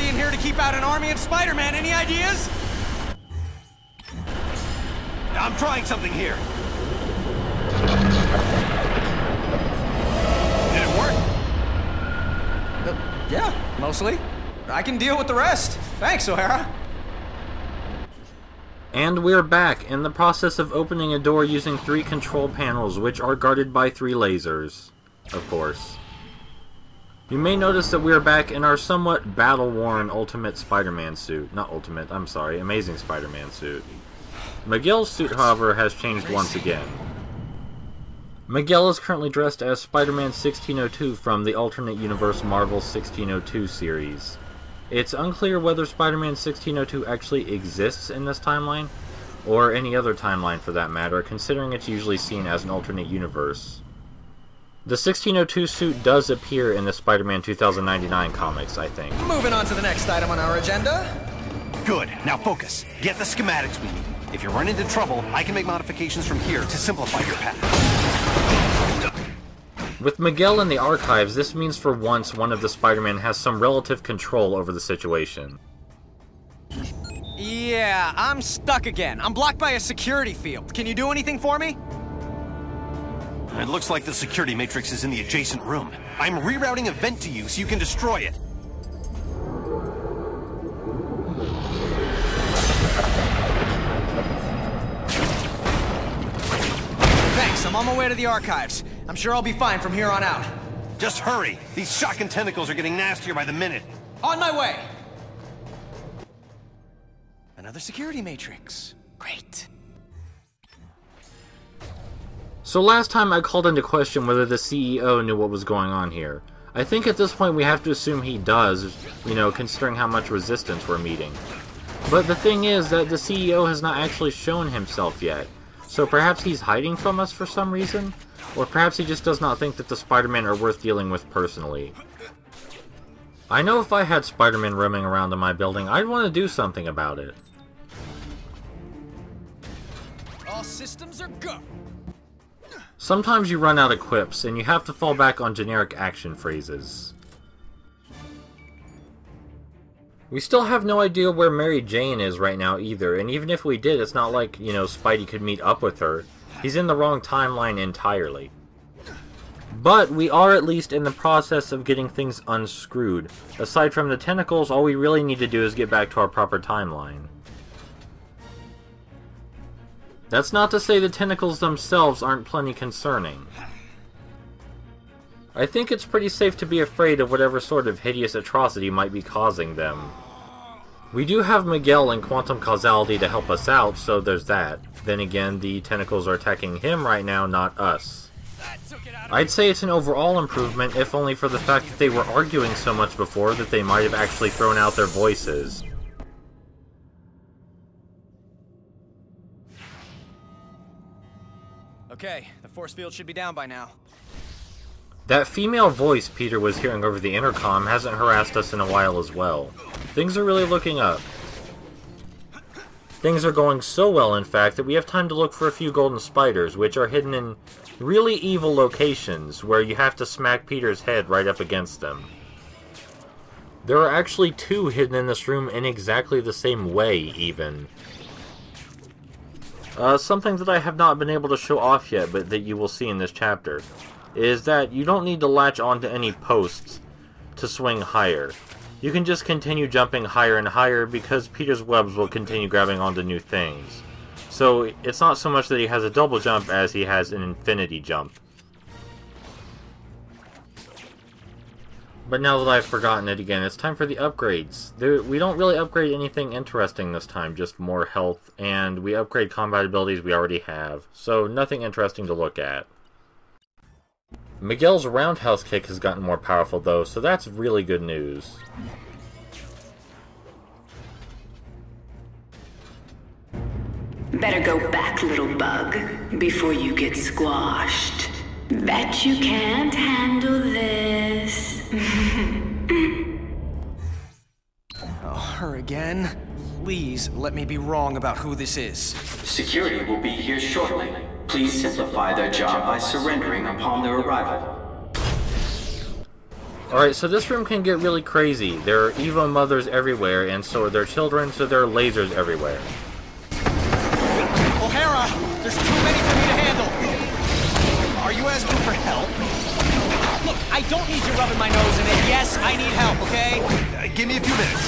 in here to keep out an army of Spider-Man. Any ideas? I'm trying something here. Did it work? Yeah, mostly. I can deal with the rest. Thanks, O'Hara. And we're back, in the process of opening a door using 3 control panels, which are guarded by 3 lasers. Of course. You may notice that we are back in our somewhat battle-worn Ultimate Spider-Man suit. Not Ultimate, I'm sorry, Amazing Spider-Man suit. Miguel's suit, however, has changed once again. Miguel is currently dressed as Spider-Man 1602 from the Alternate Universe Marvel 1602 series. It's unclear whether Spider-Man 1602 actually exists in this timeline, or any other timeline for that matter, considering it's usually seen as an alternate universe. The 1602 suit does appear in the Spider-Man 2099 comics, I think. Moving on to the next item on our agenda. Good. Now focus. Get the schematics we need. If you run into trouble, I can make modifications from here to simplify your path. With Miguel in the archives, this means for once one of the Spider-Man has some relative control over the situation. Yeah, I'm stuck again. I'm blocked by a security field. Can you do anything for me? It looks like the security matrix is in the adjacent room. I'm rerouting a vent to you so you can destroy it. Thanks, I'm on my way to the archives. I'm sure I'll be fine from here on out. Just hurry! These shocking tentacles are getting nastier by the minute. On my way! Another security matrix. Great. So last time I called into question whether the CEO knew what was going on here. I think at this point we have to assume he does, you know, considering how much resistance we're meeting. But the thing is that the CEO has not actually shown himself yet. So perhaps he's hiding from us for some reason? Or perhaps he just does not think that the Spider-Man are worth dealing with personally. I know if I had Spider-Man roaming around in my building, I'd want to do something about it. All systems are go! Sometimes you run out of quips, and you have to fall back on generic action phrases. We still have no idea where Mary Jane is right now either, and even if we did, it's not like, you know, Spidey could meet up with her. He's in the wrong timeline entirely. But we are at least in the process of getting things unscrewed. Aside from the tentacles, all we really need to do is get back to our proper timeline. That's not to say the tentacles themselves aren't plenty concerning. I think it's pretty safe to be afraid of whatever sort of hideous atrocity might be causing them. We do have Miguel and Quantum Causality to help us out, so there's that. Then again, the tentacles are attacking him right now, not us. I'd say it's an overall improvement, if only for the fact that they were arguing so much before that they might have actually thrown out their voices. Okay, the force field should be down by now. That female voice Peter was hearing over the intercom hasn't harassed us in a while as well. Things are really looking up. Things are going so well, in fact, that we have time to look for a few golden spiders, which are hidden in really evil locations, where you have to smack Peter's head right up against them. There are actually 2 hidden in this room in exactly the same way, even. Something that I have not been able to show off yet, but that you will see in this chapter, is that you don't need to latch onto any posts to swing higher. You can just continue jumping higher and higher because Peter's webs will continue grabbing onto new things. So it's not so much that he has a double jump as he has an infinity jump. But now that I've forgotten it again, it's time for the upgrades. We don't really upgrade anything interesting this time, just more health, and we upgrade combat abilities we already have, so nothing interesting to look at. Miguel's roundhouse kick has gotten more powerful though, so that's really good news. Better go back, little bug, before you get squashed. Bet you can't handle this. Oh, her again? Please let me be wrong about who this is. Security will be here shortly. Please simplify their job by surrendering upon their arrival. Alright, so this room can get really crazy. There are evil mothers everywhere, and so are their children, so there are lasers everywhere. O'Hara, there's too many for me to handle. Are you asking for help? Look, I don't need you rubbing my nose in it. Yes, I need help, okay? Give me a few minutes.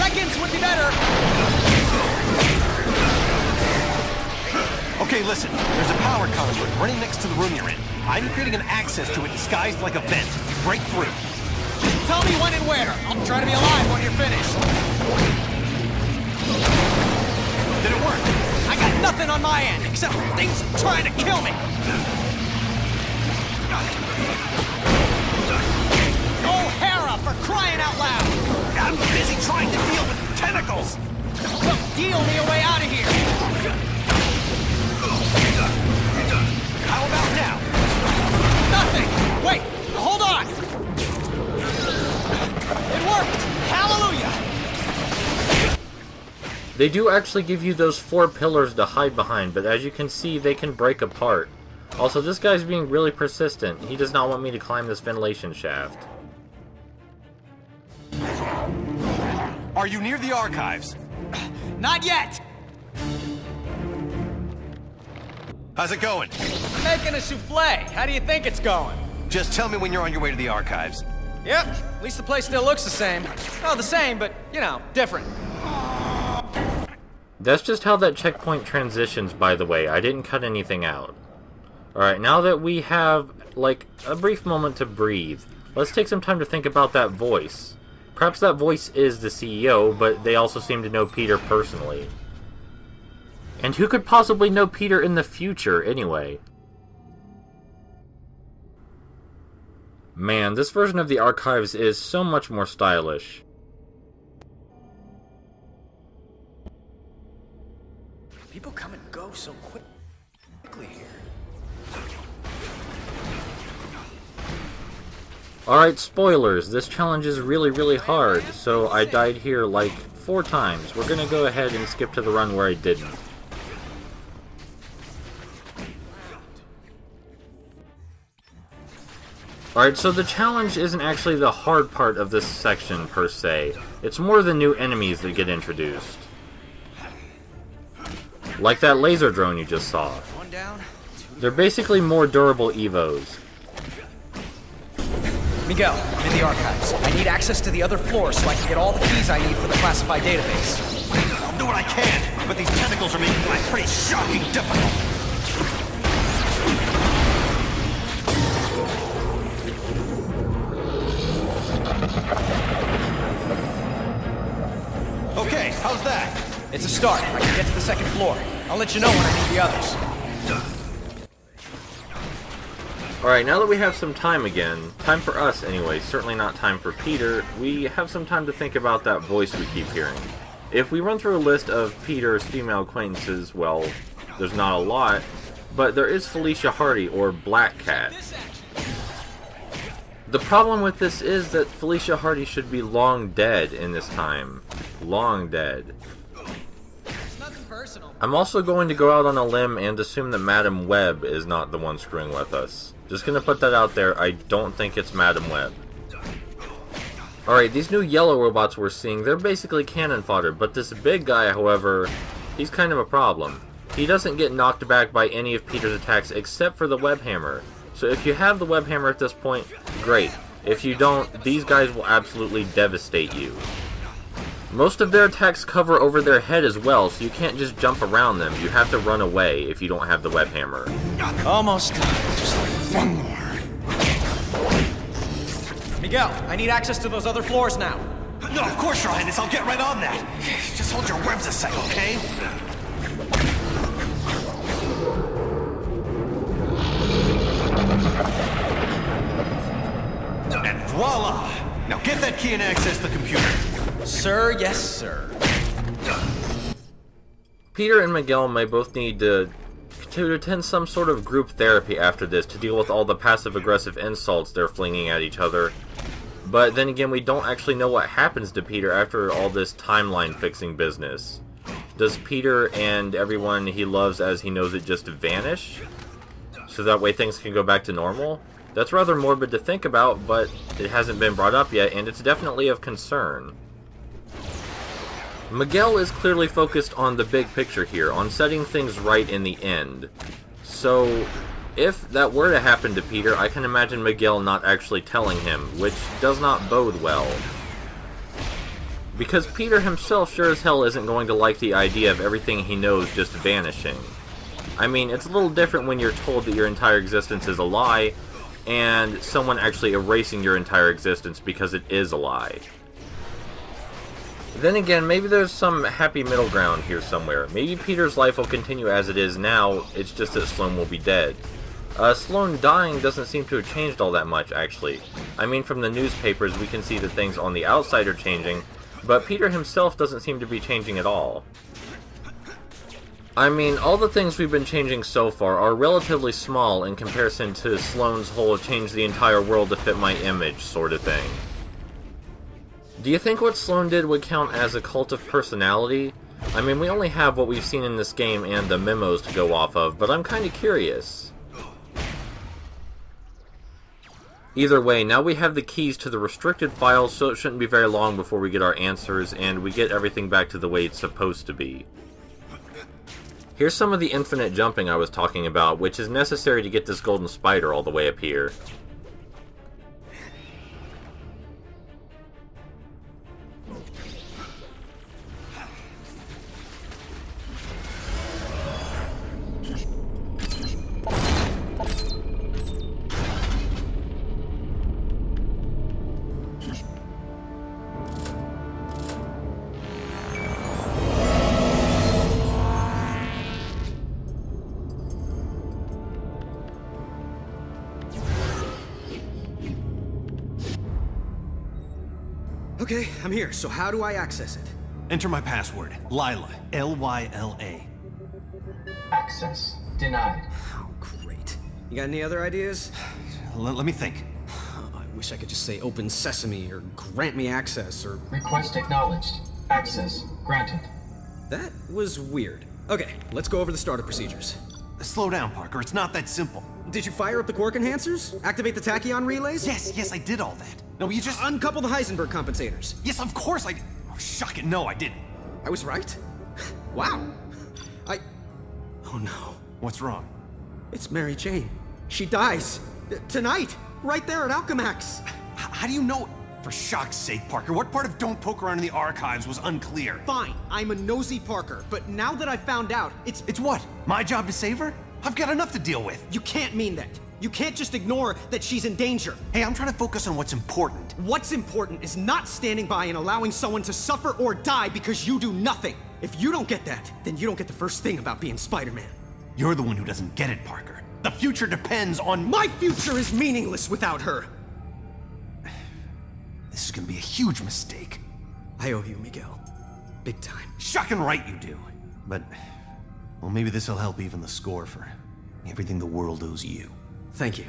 Seconds would be better. Okay, listen. There's a power conduit running next to the room you're in. I'm creating an access to it disguised like a vent. Break through. Just tell me when and where. I'll try to be alive when you're finished. Did it work? I got nothing on my end, except things trying to kill me. O'Hara, for crying out loud! I'm busy trying to deal with tentacles! Well, deal me a way out of here! How about now? Nothing! Wait, hold on! It worked! Hallelujah! They do actually give you those 4 pillars to hide behind, but as you can see, they can break apart. Also, this guy's being really persistent. He does not want me to climb this ventilation shaft. Are you near the archives? Not yet! How's it going? I'm making a souffle. How do you think it's going? Just tell me when you're on your way to the archives. Yep, at least the place still looks the same. Oh, the same, but, you know, different. That's just how that checkpoint transitions, by the way. I didn't cut anything out. Alright, now that we have, like, a brief moment to breathe, let's take some time to think about that voice. Perhaps that voice is the CEO, but they also seem to know Peter personally. And who could possibly know Peter in the future, anyway? Man, this version of the archives is so much more stylish. People come and go so quickly here. Alright, spoilers. This challenge is really hard, so I died here like 4 times. We're gonna go ahead and skip to the run where I didn't. Alright, so the challenge isn't actually the hard part of this section, per se. It's more the new enemies that get introduced. Like that laser drone you just saw. One down. They're basically more durable Evos. Miguel, I'm in the archives. I need access to the other floors so I can get all the keys I need for the classified database. I'll do what I can, but these tentacles are making life pretty shocking difficult. Okay, how's that? It's a start. I can get to the second floor. I'll let you know when I need the others. Alright, now that we have some time again, time for us anyway, certainly not time for Peter, we have some time to think about that voice we keep hearing. If we run through a list of Peter's female acquaintances, well, there's not a lot, but there is Felicia Hardy, or Black Cat. The problem with this is that Felicia Hardy should be long dead in this time. Long dead. It's nothing personal. I'm also going to go out on a limb and assume that Madam Web is not the one screwing with us. Just gonna put that out there, I don't think it's Madam Web. Alright, these new yellow robots we're seeing, they're basically cannon fodder, but this big guy, however, he's kind of a problem. He doesn't get knocked back by any of Peter's attacks except for the web hammer. So if you have the web hammer at this point, great. If you don't, these guys will absolutely devastate you. Most of their attacks cover over their head as well, so you can't just jump around them. You have to run away if you don't have the web hammer. Almost done. Just one more. Miguel, I need access to those other floors now. No, of course, Your Highness, I'll get right on that. Just hold your webs a sec, okay? And voila! Now get that key and access the computer. Sir, yes, sir. Peter and Miguel may both need to attend some sort of group therapy after this to deal with all the passive-aggressive insults they're flinging at each other. But then again, we don't actually know what happens to Peter after all this timeline-fixing business. Does Peter and everyone he loves as he knows it just vanish? So that way things can go back to normal? That's rather morbid to think about, but it hasn't been brought up yet, and it's definitely of concern. Miguel is clearly focused on the big picture here, on setting things right in the end. So, if that were to happen to Peter, I can imagine Miguel not actually telling him, which does not bode well. Because Peter himself sure as hell isn't going to like the idea of everything he knows just vanishing. I mean, it's a little different when you're told that your entire existence is a lie, and someone actually erasing your entire existence because it is a lie. Then again, maybe there's some happy middle ground here somewhere. Maybe Peter's life will continue as it is now, it's just that Sloane will be dead. Sloane dying doesn't seem to have changed all that much, actually. I mean, from the newspapers we can see that things on the outside are changing, but Peter himself doesn't seem to be changing at all. I mean, all the things we've been changing so far are relatively small in comparison to Sloane's whole change the entire world to fit my image sort of thing. Do you think what Sloane did would count as a cult of personality? I mean, we only have what we've seen in this game and the memos to go off of, but I'm kinda curious. Either way, now we have the keys to the restricted files, so it shouldn't be very long before we get our answers, and we get everything back to the way it's supposed to be. Here's some of the infinite jumping I was talking about, which is necessary to get this golden spider all the way up here. Okay, I'm here, so how do I access it? Enter my password. Lila. L-Y-L-A. Access denied. Oh, great. You got any other ideas? Let me think. I wish I could just say open sesame, or grant me access, or... Request acknowledged. Access granted. That was weird. Okay, let's go over the startup procedures. Slow down, Parker. It's not that simple. Did you fire up the quark enhancers? Activate the tachyon relays? Yes, I did all that. No, you just... Uncouple the Heisenberg compensators. Yes, of course I did. Oh, shocking. No, I didn't. I was right? Wow. Oh no. What's wrong? It's Mary Jane. She dies. Tonight. Right there at Alchemax. How do you know? For shock's sake, Parker, what part of Don't Poke Around in the Archives was unclear? Fine, I'm a nosy Parker, but now that I've found out, it's what? My job to save her? I've got enough to deal with. You can't mean that. You can't just ignore that she's in danger. Hey, I'm trying to focus on what's important. What's important is not standing by and allowing someone to suffer or die because you do nothing. If you don't get that, then you don't get the first thing about being Spider-Man. You're the one who doesn't get it, Parker. The future depends on... My future is meaningless without her. This is gonna be a huge mistake. I owe you, Miguel. Big time. Shocking right you do. But, well, maybe this'll help even the score for everything the world owes you. Thank you.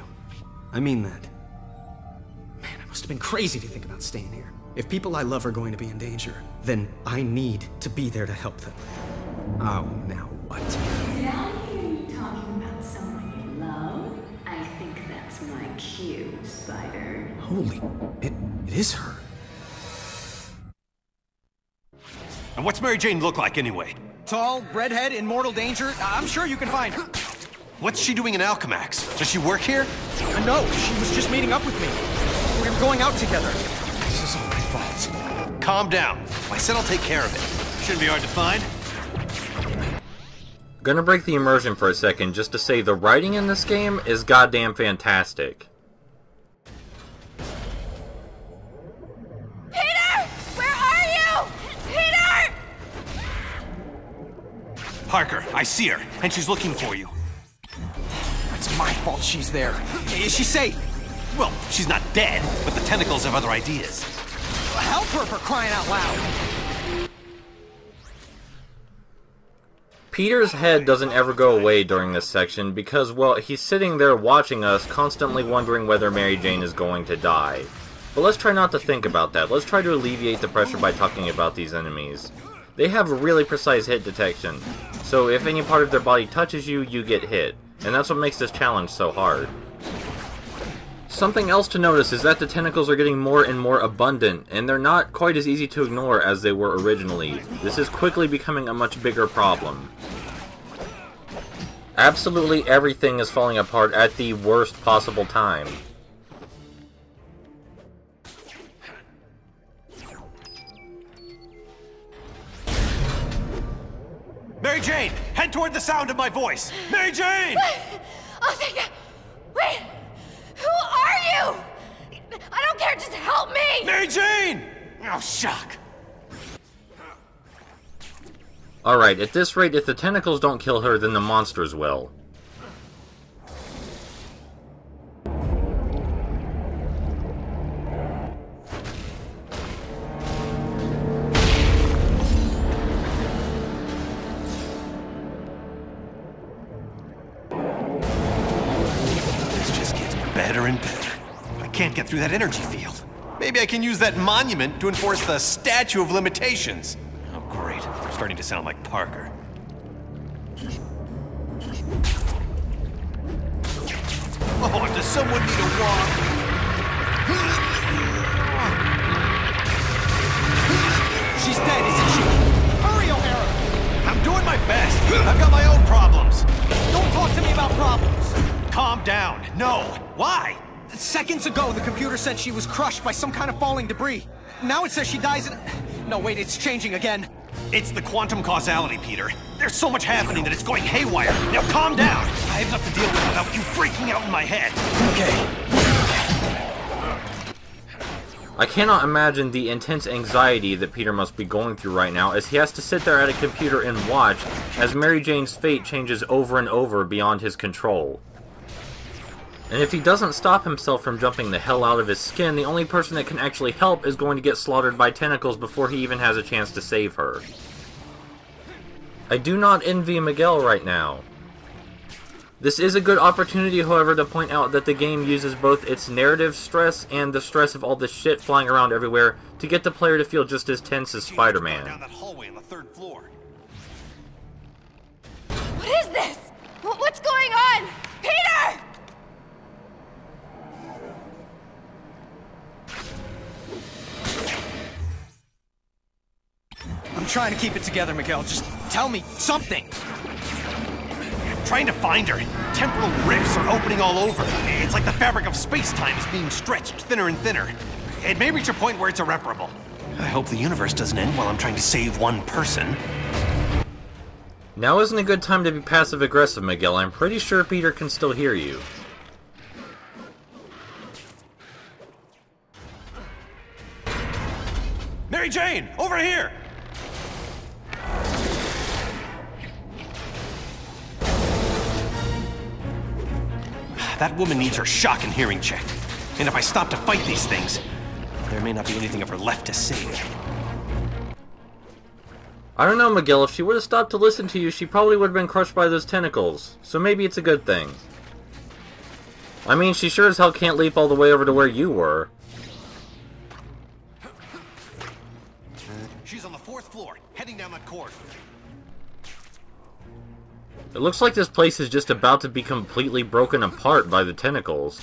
I mean that. Man, I must have been crazy to think about staying here. If people I love are going to be in danger, then I need to be there to help them. Oh, now what? Did I hear you talking about someone you love? I think that's my cue, Spider. Holy, it is her. And what's Mary Jane look like anyway? Tall, redhead, in mortal danger. I'm sure you can find her. What's she doing in Alchemax? Does she work here? No, she was just meeting up with me. We were going out together. This is all my fault. Calm down. I said I'll take care of it. Shouldn't be hard to find. Gonna break the immersion for a second just to say the writing in this game is goddamn fantastic. Peter! Where are you? Peter! Parker, I see her, and she's looking for you. It's my fault she's there. Is she safe? Well, she's not dead, but the tentacles have other ideas. Help her for crying out loud. Peter's head doesn't ever go away during this section because, well, he's sitting there watching us, constantly wondering whether Mary Jane is going to die. But let's try not to think about that. Let's try to alleviate the pressure by talking about these enemies. They have really precise hit detection, so if any part of their body touches you, you get hit. And that's what makes this challenge so hard. Something else to notice is that the tentacles are getting more and more abundant, and they're not quite as easy to ignore as they were originally. This is quickly becoming a much bigger problem. Absolutely everything is falling apart at the worst possible time. Mary Jane, head toward the sound of my voice. Mary Jane! Oh, thank God. Wait! Who are you? I don't care, just help me! Mary Jane! Oh, shock. Alright, at this rate, if the tentacles don't kill her, then the monsters will. This just gets better and better. I can't get through that energy field. Maybe I can use that monument to enforce the statute of limitations. Oh, great. I'm starting to sound like Parker. Oh, does someone need a walk? She's dead, isn't she? Hurry, O'Hara! I'm doing my best. I've got my own problems. Don't talk to me about problems. Calm down. No. Why? Seconds ago, the computer said she was crushed by some kind of falling debris. Now it says she dies in... No, wait, it's changing again. It's the quantum causality, Peter. There's so much happening that it's going haywire. Now calm down. I have enough to deal with without you freaking out in my head. Okay. I cannot imagine the intense anxiety that Peter must be going through right now as he has to sit there at a computer and watch as Mary Jane's fate changes over and over beyond his control. And if he doesn't stop himself from jumping the hell out of his skin, the only person that can actually help is going to get slaughtered by tentacles before he even has a chance to save her. I do not envy Miguel right now. This is a good opportunity, however, to point out that the game uses both its narrative stress and the stress of all this shit flying around everywhere to get the player to feel just as tense as Spider-Man. Down that hallway on the 3rd floor. What is this? What's going on? Peter! I'm trying to keep it together, Miguel. Just tell me something. I'm trying to find her. Temporal rifts are opening all over. It's like the fabric of space-time is being stretched thinner and thinner. It may reach a point where it's irreparable. I hope the universe doesn't end while I'm trying to save one person. Now isn't a good time to be passive-aggressive, Miguel. I'm pretty sure Peter can still hear you. Mary Jane, over here! That woman needs her shock and hearing checked. And if I stop to fight these things, there may not be anything of her left to save. I don't know, Miguel. If she would have stopped to listen to you, she probably would have been crushed by those tentacles. So maybe it's a good thing. I mean, she sure as hell can't leap all the way over to where you were. She's on the 4th floor, heading down that corridor. It looks like this place is just about to be completely broken apart by the tentacles.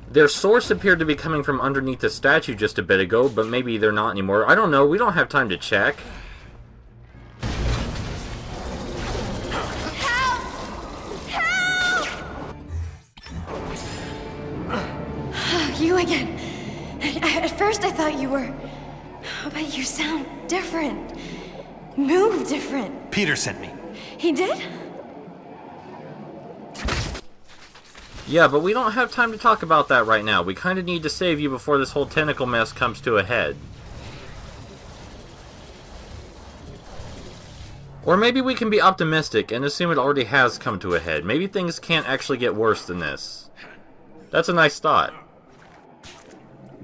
Their source appeared to be coming from underneath the statue just a bit ago, but maybe they're not anymore. I don't know, we don't have time to check. Help! Help! You again. At first I thought you were... But you sound different. Move different. Peter sent me. He did? Yeah, but we don't have time to talk about that right now. We kind of need to save you before this whole tentacle mess comes to a head. Or maybe we can be optimistic and assume it already has come to a head. Maybe things can't actually get worse than this. That's a nice thought.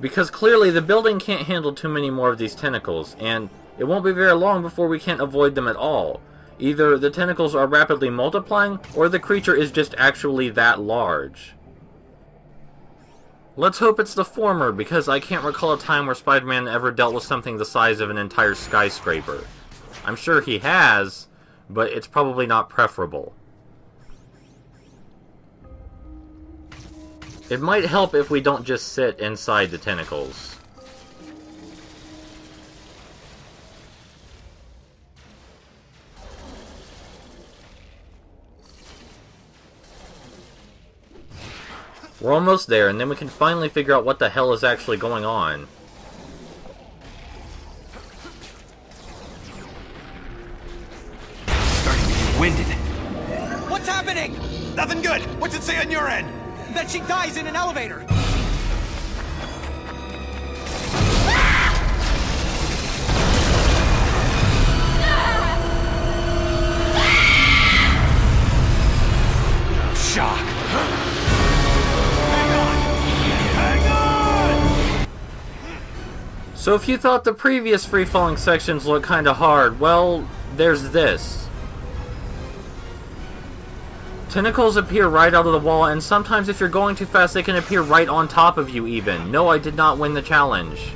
Because clearly the building can't handle too many more of these tentacles, and it won't be very long before we can't avoid them at all. Either the tentacles are rapidly multiplying, or the creature is just actually that large. Let's hope it's the former, because I can't recall a time where Spider-Man ever dealt with something the size of an entire skyscraper. I'm sure he has, but it's probably not preferable. It might help if we don't just sit inside the tentacles. We're almost there, and then we can finally figure out what the hell is actually going on. Starting to get winded. What's happening? Nothing good. What's it say on your end? That she dies in an elevator. Shock. Hang on! Hang on! So if you thought the previous free-falling sections looked kinda hard, well, there's this. Tentacles appear right out of the wall, and sometimes if you're going too fast, they can appear right on top of you even. No, I did not win the challenge.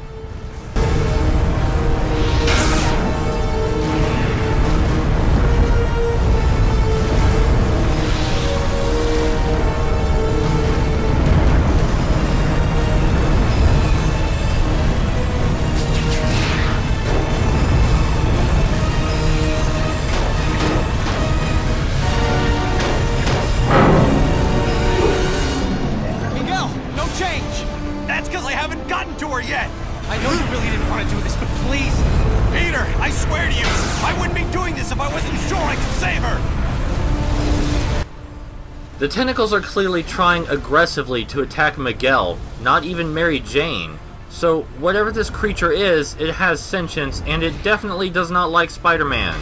The tentacles are clearly trying aggressively to attack Miguel, not even Mary Jane. So, whatever this creature is, it has sentience, and it definitely does not like Spider-Man.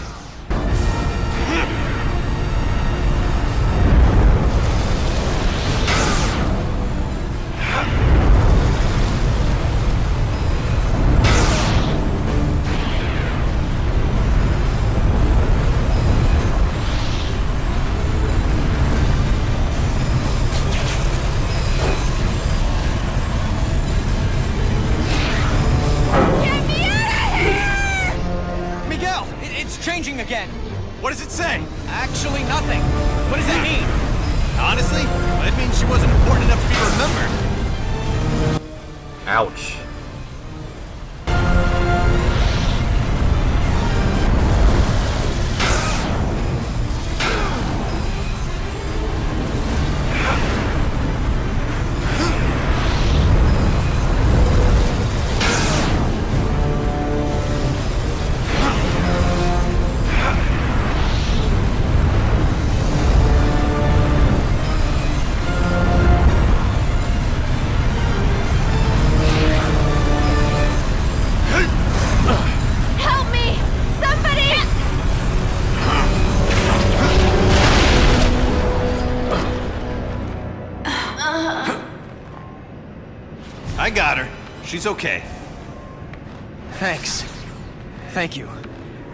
Again. What does it say? Actually, nothing. What does that mean? Honestly, it means she wasn't important enough to be remembered. Ouch. I got her. She's okay. Thanks. Thank you.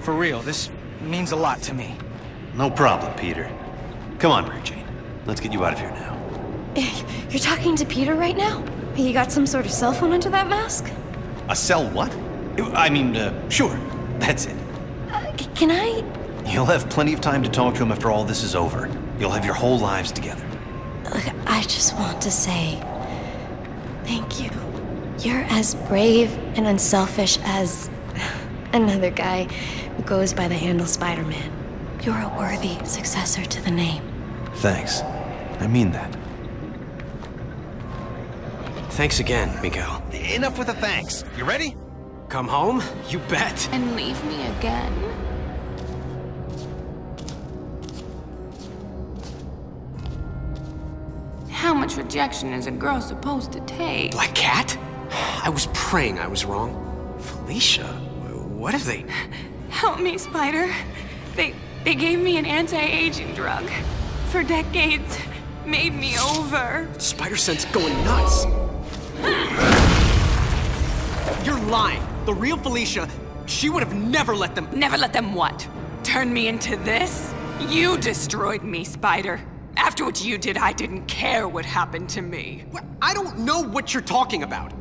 For real, this means a lot to me. No problem, Peter. Come on, Mary Jane. Let's get you out of here now. You're talking to Peter right now? You got some sort of cell phone under that mask? A cell what? Sure. That's it. Can I? You'll have plenty of time to talk to him after all this is over. You'll have your whole lives together. Look, I just want to say thank you. You're as brave and unselfish as another guy who goes by the handle Spider-Man. You're a worthy successor to the name. Thanks. I mean that. Thanks again, Miguel. Enough with the thanks. You ready? Come home? You bet. And leave me again? How much rejection is a girl supposed to take? Black Cat? I was praying I was wrong. Felicia, what have they... Help me, Spider. They gave me an anti-aging drug. For decades, made me over. Spider sense going nuts. You're lying. The real Felicia, she would have never let them... Never let them what? Turn me into this? You destroyed me, Spider. After what you did, I didn't care what happened to me. I don't know what you're talking about.